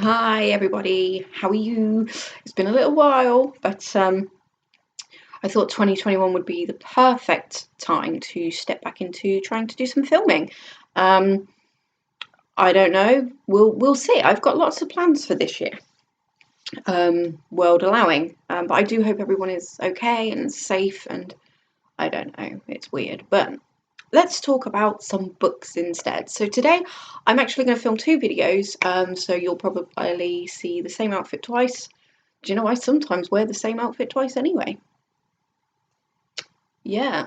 Hi everybody, how are you? It's been a little while, but I thought 2021 would be the perfect time to step back into trying to do some filming. Um, I don't know, we'll see. I've got lots of plans for this year, world allowing, but I do hope everyone is okay and safe. And I don't know, it's weird, but let's talk about some books instead. So today I'm actually going to film two videos, so you'll probably see the same outfit twice. Do you know I sometimes wear the same outfit twice anyway? Yeah,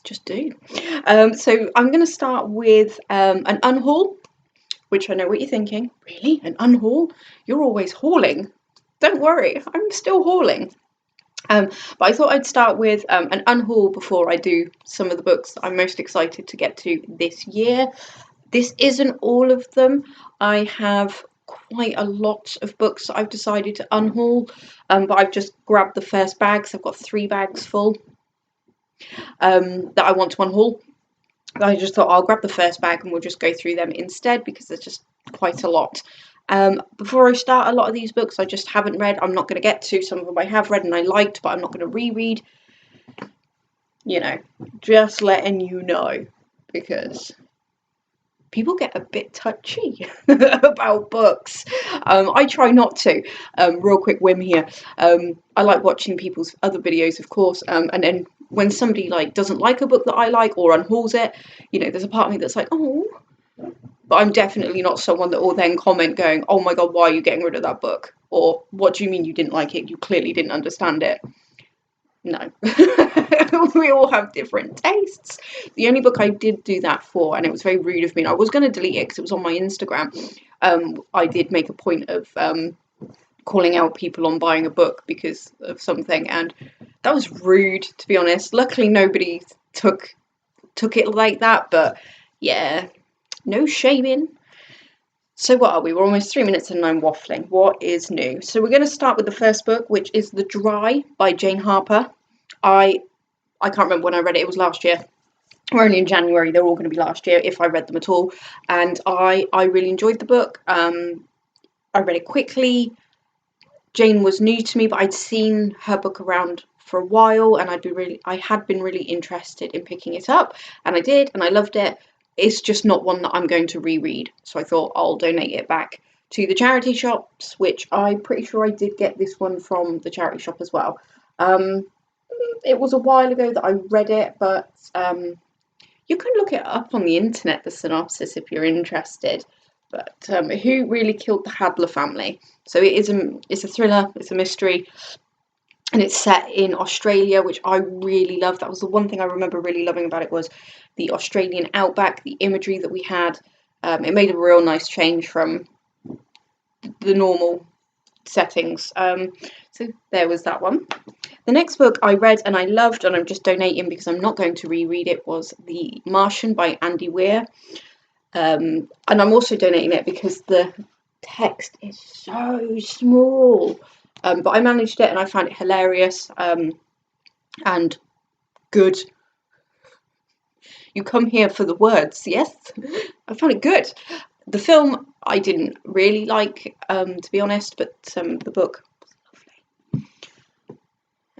just do. So I'm going to start with an unhaul, which I know what you're thinking. Really? An unhaul? You're always hauling. Don't worry, I'm still hauling. But I thought I'd start with an unhaul before I do some of the books that I'm most excited to get to this year. This isn't all of them. I have quite a lot of books that I've decided to unhaul, but I've just grabbed the first bags. I've got 3 bags full that I want to unhaul. I just thought I'll grab the first bag and we'll just go through them instead because there's just quite a lot. Before I start, a lot of these books I just haven't read. I'm not going to get to. Some of them I have read and I liked, but I'm not going to reread. You know, just letting you know, because people get a bit touchy about books. I try not to. Real quick whim here. I like watching people's other videos, of course, and then when somebody doesn't like a book that I like or unhauls it, there's a part of me that's like, oh. But I'm definitely not someone that will then comment going, oh my god, why are you getting rid of that book? Or what do you mean you didn't like it? You clearly didn't understand it. No. We all have different tastes. The only book I did do that for, and it was very rude of me, and I was going to delete it because it was on my Instagram, I did make a point of calling out people on buying a book because of something, and that was rude, to be honest. Luckily nobody took it like that, but yeah, no shaming. So what are we? We're almost 3 minutes and I'm waffling. What is new? So we're going to start with the first book, which is The Dry by Jane Harper. I can't remember when I read it. It was last year. We're only in January. They're all going to be last year if I read them at all. And I really enjoyed the book. I read it quickly. Jane was new to me, but I'd seen her book around for a while, and I had been really interested in picking it up, and I did, and I loved it. It's just not one that I'm going to reread, so I thought I'll donate it back to the charity shops, which I'm pretty sure I did get this one from the charity shop as well. It was a while ago that I read it, but you can look it up on the internet, the synopsis, if you're interested. But Who Really Killed the Hadler Family? So it's a thriller, it's a mystery, and it's set in Australia, which I really love. That was the one thing I remember really loving about it, was the Australian outback, the imagery that we had. It made a real nice change from the normal settings. So there was that one. The next book I read and I loved, and I'm just donating because I'm not going to reread it, was The Martian by Andy Weir. And I'm also donating it because the text is so small. But I managed it and I found it hilarious and good. You come here for the words, yes? I found it good. The film I didn't really like, to be honest, but the book was lovely.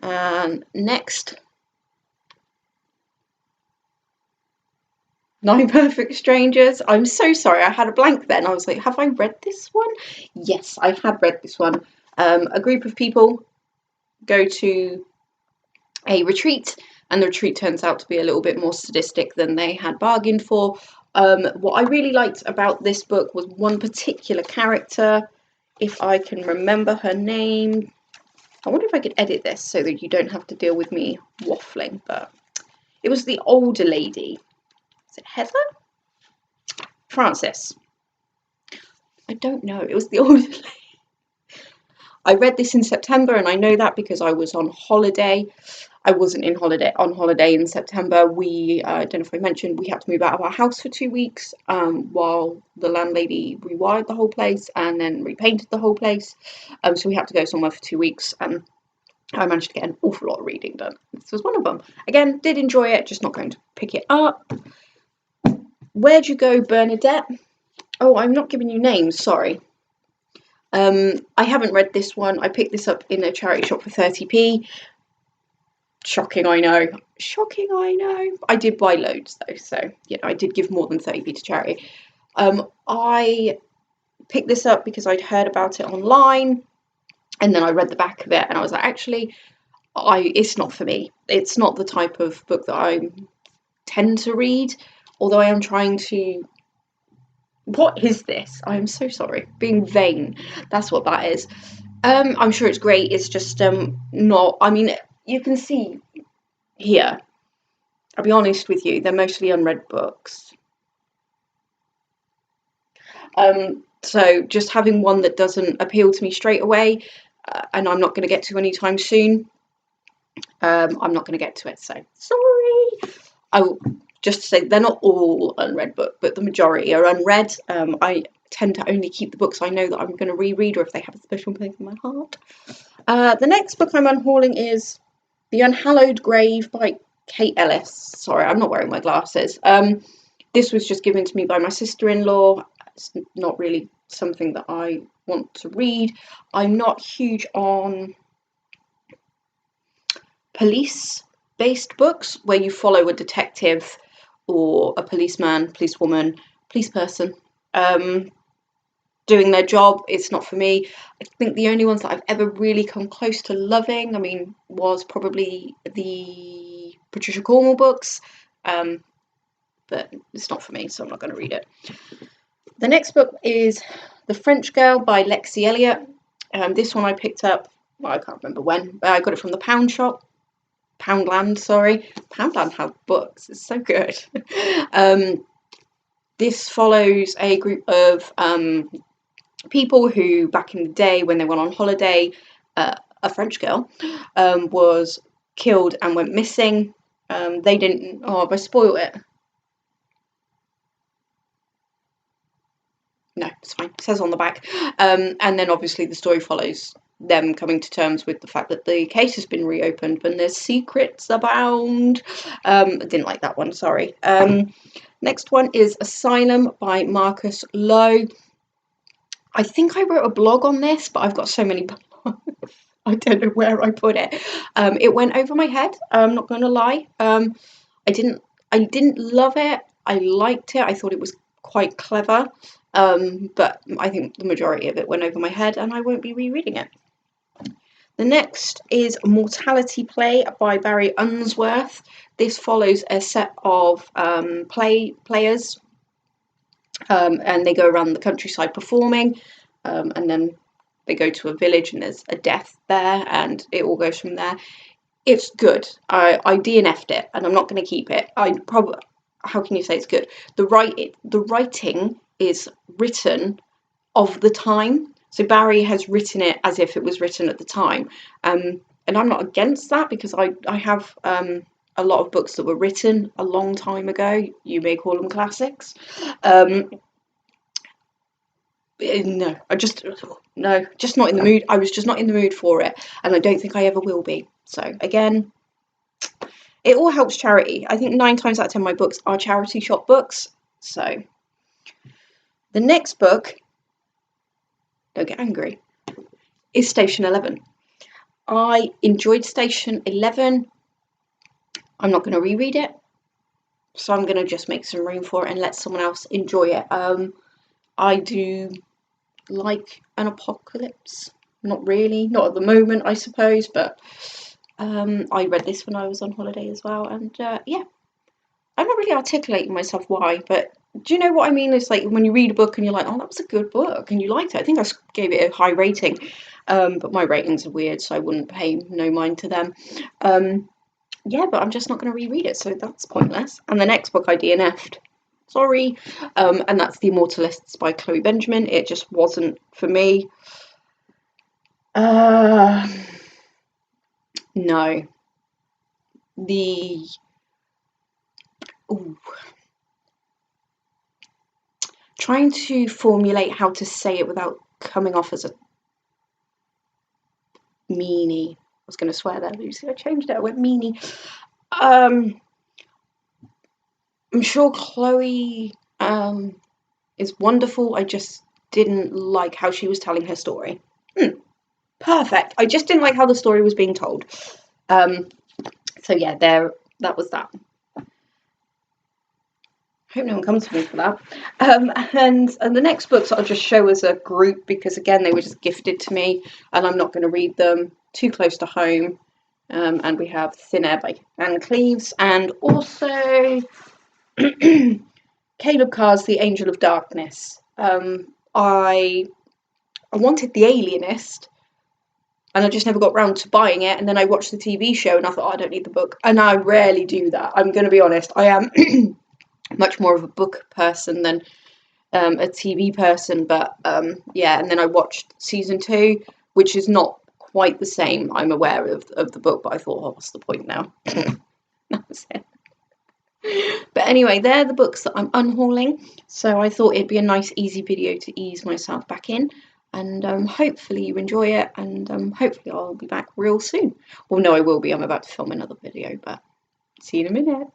And next, 9 Perfect Strangers. I'm so sorry, I had a blank then. I was like, have I read this one? Yes, I had read this one. A group of people go to a retreat, and the retreat turns out to be a little bit more sadistic than they had bargained for. What I really liked about this book was one particular character, if I can remember her name. I wonder if I could edit this so that you don't have to deal with me waffling, but it was the older lady. Is it Heather? Frances? I don't know. It was the older lady. I read this in September, and I know that because I was on holiday. I wasn't on holiday in September. I don't know if I mentioned, we had to move out of our house for 2 weeks while the landlady rewired the whole place and then repainted the whole place. So we had to go somewhere for 2 weeks, and I managed to get an awful lot of reading done. This was one of them. Again, did enjoy it, just not going to pick it up. Where'd you go, Bernadette? Oh, I'm not giving you names, sorry. I haven't read this one. I picked this up in a charity shop for 30p. Shocking, I know. Shocking, I know. I did buy loads though, so yeah, I did give more than 30p to charity. I picked this up because I'd heard about it online, and then I read the back of it, and I was like, actually, it's not for me. It's not the type of book that I tend to read, although I am trying to. What is this? I am so sorry. Being vain. That's what that is. I'm sure it's great. It's just not. I mean, you can see here. I'll be honest with you. They're mostly unread books. So just having one that doesn't appeal to me straight away, and I'm not going to get to anytime soon. I'm not going to get to it. So sorry. I will just say they're not all unread books, but the majority are unread. I tend to only keep the books I know that I'm going to reread, or if they have a special place in my heart. The next book I'm unhauling is The Unhallowed Grave by Kate Ellis. Sorry, I'm not wearing my glasses. This was just given to me by my sister-in-law. It's not really something that I want to read. I'm not huge on police-based books where you follow a detective or a policeman, policewoman, police person doing their job. It's not for me. I think the only ones that I've ever really come close to loving, was probably the Patricia Cornwell books, but it's not for me, so I'm not going to read it. The next book is The French Girl by Lexi Elliott. This one I picked up, I can't remember when, but I got it from the Poundland, sorry. Poundland have books, it's so good. This follows a group of people who, back in the day when they went on holiday, a French girl was killed and went missing. They didn't, have I spoiled it? No, it's fine. It says on the back. And then obviously the story follows them coming to terms with the fact that the case has been reopened, but there's secrets abound. I didn't like that one, sorry. Next one is Asylum by Marcus Lowe. I think I wrote a blog on this, but I've got so many blogs. I don't know where I put it. It went over my head. I'm not going to lie. I didn't love it. I liked it. I thought it was quite clever. But I think the majority of it went over my head, and I won't be rereading it. The next is Mortality Play by Barry Unsworth. This follows a set of players, and they go around the countryside performing, and then they go to a village and there's a death there, and it all goes from there. It's good. I DNF'd it, and I'm not going to keep it. How can you say it's good? The writing is written of the time. So Barry has written it as if it was written at the time. And I'm not against that, because I have a lot of books that were written a long time ago. You may call them classics. No, just not in the mood. I was just not in the mood for it, and I don't think I ever will be. So again, it all helps charity. I think 9 times out of 10 my books are charity shop books. So the next book, don't get angry, is Station 11. I enjoyed Station 11. I'm not going to reread it, so I'm going to just make some room for it and let someone else enjoy it. I do like an apocalypse. Not really, not at the moment, I suppose, but I read this when I was on holiday as well, and yeah, I'm not really articulating myself why, but do you know what I mean? It's like when you read a book and you're like, oh, that was a good book, and you liked it. I think I gave it a high rating, but my ratings are weird, so I wouldn't pay no mind to them. Yeah, but I'm just not going to reread it, so that's pointless. And the next book I DNF'd. Sorry. And that's The Immortalists by Chloe Benjamin. It just wasn't for me. No. Trying to formulate how to say it without coming off as a meanie. I was going to swear there, Lucy. I changed it. I went meanie. I'm sure Chloe is wonderful. I just didn't like how she was telling her story. Perfect. I just didn't like how the story was being told. So yeah, that was that. I hope no one comes for me for that. And the next books I'll just show as a group, because again they were just gifted to me and I'm not going to read them. Too Close to Home. And we have Thin Air by Anne Cleves, and also Caleb Carr's The Angel of Darkness. I wanted The Alienist, and I just never got round to buying it, and then I watched the TV show and I thought, oh, I don't need the book. And I rarely do that. I'm going to be honest. I am much more of a book person than a TV person, but yeah, and then I watched season 2, which is not quite the same, I'm aware of the book, but I thought, oh, what's the point now? That was it. But anyway, they're the books that I'm unhauling, so I thought it'd be a nice easy video to ease myself back in, and hopefully you enjoy it, and hopefully I'll be back real soon. Well, no, I will be. I'm about to film another video, but see you in a minute.